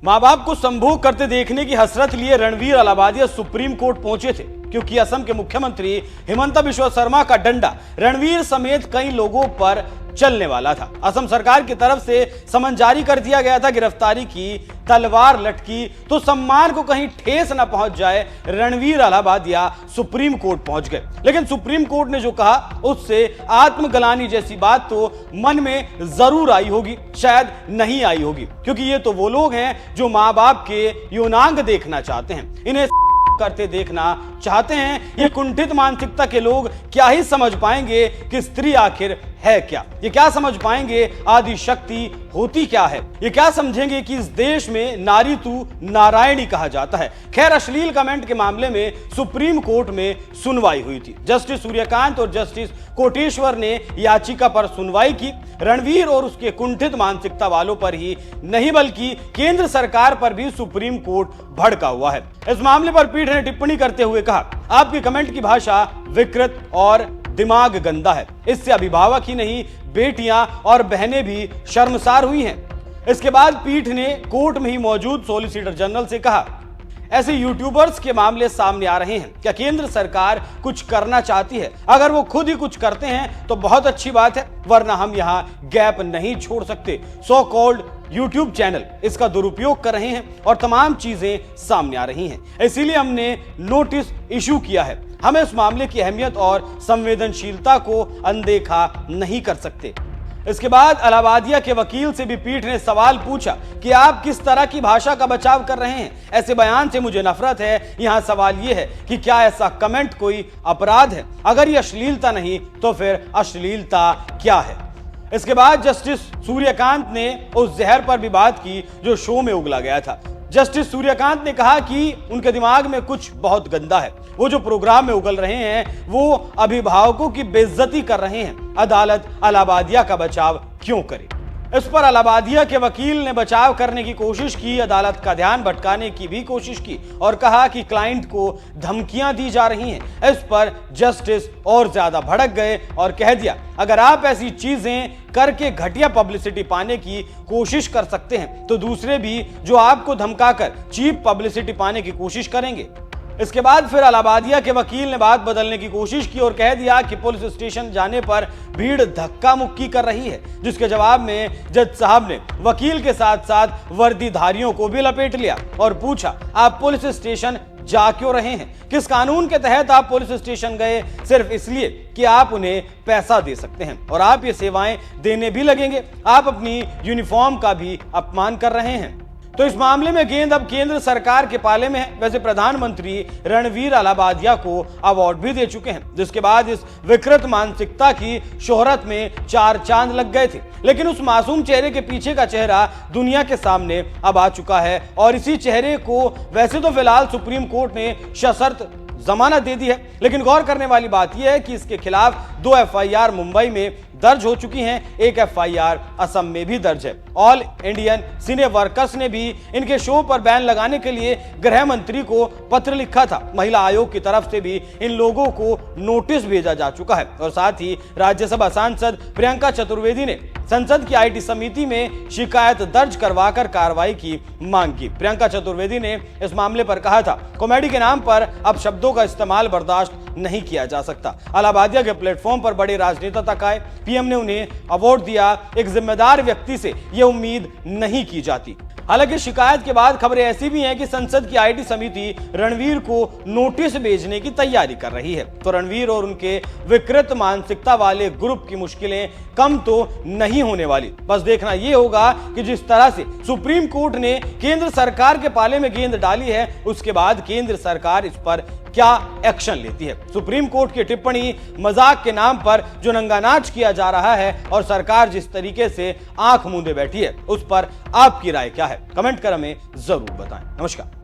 मां बाप को संभोग करते देखने की हसरत लिए रणवीर अलाहाबादिया सुप्रीम कोर्ट पहुंचे थे, क्योंकि असम के मुख्यमंत्री हिमंता बिश्वा शर्मा का डंडा रणवीर समेत कई लोगों पर चलने वाला था। असम सरकार की तरफ से समन जारी कर दिया गया था। गिरफ्तारी की तलवार लटकी तो सम्मान को कहीं ठेस न पहुंच जाए, रणवीर अलाहाबादिया सुप्रीम कोर्ट पहुंच गए। लेकिन सुप्रीम कोर्ट ने जो कहा उससे आत्मग्लानि जैसी बात तो मन में जरूर आई होगी, शायद नहीं आई होगी, क्योंकि ये तो वो लोग हैं जो मां बाप के यौनांग देखना चाहते हैं, इन्हें करते देखना चाहते हैं। ये कुंठित मानसिकता के लोग क्या ही समझ पाएंगे कि स्त्री आखिर है क्या? ये क्या समझ पाएंगे आदि शक्ति होती क्या है? ये क्या समझेंगे कि इस देश में नारी तू नारायणी कहा जाता है? खैर, अश्लील कमेंट के मामले में सुप्रीम कोर्ट में सुनवाई हुई थी। जस्टिस सूर्यकांत और जस्टिस कोटेश्वर ने याचिका पर सुनवाई की। रणवीर और उसके कुंठित मानसिकता वालों पर ही नहीं बल्कि केंद्र सरकार पर भी सुप्रीम कोर्ट भड़का हुआ है। इस मामले पर पीठ ने टिप्पणी करते हुए कहा, आपके कमेंट की भाषा विकृत और दिमाग गंदा है। इससे अभिभावक ही नहीं, बेटियां और बहनें भी शर्मसार हुई हैं। इसके बाद पीठ ने कोर्ट में ही मौजूद सॉलिसिटर जनरल से कहा, ऐसे यूट्यूबर्स के मामले सामने आ रहे हैं, क्या केंद्र सरकार कुछ करना चाहती है? अगर वो खुद ही कुछ करते हैं तो बहुत अच्छी बात है, वरना हम यहाँ गैप नहीं छोड़ सकते। सो कॉल्ड यूट्यूब चैनल इसका दुरुपयोग कर रहे हैं और तमाम चीजें सामने आ रही हैं। इसीलिए हमने नोटिस इशू किया है। हमें इस मामले की अहमियत और संवेदनशीलता को अनदेखा नहीं कर सकते। इसके बाद अलाहाबादिया के वकील से भी पीठ ने सवाल पूछा कि आप किस तरह की भाषा का बचाव कर रहे हैं? ऐसे बयान से मुझे नफरत है। यहाँ सवाल यह है कि क्या ऐसा कमेंट कोई अपराध है? अगर ये अश्लीलता नहीं तो फिर अश्लीलता क्या है? इसके बाद जस्टिस सूर्यकांत ने उस जहर पर भी बात की जो शो में उगला गया था। जस्टिस सूर्यकांत ने कहा कि उनके दिमाग में कुछ बहुत गंदा है। वो जो प्रोग्राम में उगल रहे हैं वो अभिभावकों की बेइज्जती कर रहे हैं। अदालत अलाहाबादिया का बचाव क्यों करे? इस पर अलाहाबादिया के वकील ने बचाव करने की कोशिश की, अदालत का ध्यान भटकाने की भी कोशिश की और कहा कि क्लाइंट को धमकियां दी जा रही हैं। इस पर जस्टिस और ज्यादा भड़क गए और कह दिया, अगर आप ऐसी चीजें करके घटिया पब्लिसिटी पाने की कोशिश कर सकते हैं तो दूसरे भी जो आपको धमकाकर चीप पब्लिसिटी पाने की कोशिश करेंगे। इसके बाद फिर अलाहाबादिया के वकील ने बात बदलने की कोशिश की और कह दिया कि पुलिस स्टेशन जाने पर भीड़ धक्का मुक्की कर रही है, जिसके जवाब में जज साहब ने वकील के साथ साथ वर्दीधारियों को भी लपेट लिया और पूछा, आप पुलिस स्टेशन जा क्यों रहे हैं? किस कानून के तहत आप पुलिस स्टेशन गए? सिर्फ इसलिए कि आप उन्हें पैसा दे सकते हैं और आप ये सेवाएं देने भी लगेंगे। आप अपनी यूनिफॉर्म का भी अपमान कर रहे हैं। तो इस मामले में गेंद अब केंद्र सरकार के पाले में है। वैसे प्रधानमंत्री रणवीर अलाहाबादिया को अवार्ड भी दे चुके हैं, जिसके बाद इस विकृत मानसिकता की शोहरत में चार चांद लग गए थे। लेकिन उस मासूम चेहरे के पीछे का चेहरा दुनिया के सामने अब आ चुका है और इसी चेहरे को वैसे तो फिलहाल सुप्रीम कोर्ट ने सशर्त जमानत दे दी है, लेकिन गौर करने वाली बात यह है कि इसके खिलाफ 2 एफआईआर मुंबई में दर्ज हो चुकी हैं, एक एफआईआर असम में भी दर्ज है। ऑल इंडियन सिने वर्कर्स ने भी इनके शो पर बैन लगाने के लिए गृह मंत्री को पत्र लिखा था। महिला आयोग की तरफ से भी इन लोगों को नोटिस भेजा जा चुका है और साथ ही राज्यसभा सांसद प्रियंका चतुर्वेदी ने संसद की आईटी समिति में शिकायत दर्ज करवाकर कार्रवाई की मांग की। प्रियंका चतुर्वेदी ने इस मामले पर कहा था, कॉमेडी के नाम पर अब शब्दों का इस्तेमाल बर्दाश्त नहीं किया जा सकता। अलाहाबादिया के प्लेटफॉर्म पर बड़े राजनेता तक आए, पीएम ने उन्हें अवार्ड दिया। एक जिम्मेदार व्यक्ति से यह उम्मीद नहीं की जाती। हालांकि शिकायत के बाद खबरें ऐसी भी हैं कि संसद की आईटी समिति रणवीर को नोटिस भेजने की तैयारी कर रही है। तो रणवीर और उनके विकृत मानसिकता वाले ग्रुप की मुश्किलें कम तो नहीं होने वाली। बस देखना यह होगा कि जिस तरह से सुप्रीम कोर्ट ने केंद्र सरकार के पाले में गेंद डाली है, उसके बाद केंद्र सरकार इस पर क्या एक्शन लेती है। सुप्रीम कोर्ट की टिप्पणी मजाक के नाम पर जो नंगानाच किया जा रहा है और सरकार जिस तरीके से आंख मूंदे बैठी है, उस पर आपकी राय क्या है? कमेंट कर हमें जरूर बताएं। नमस्कार।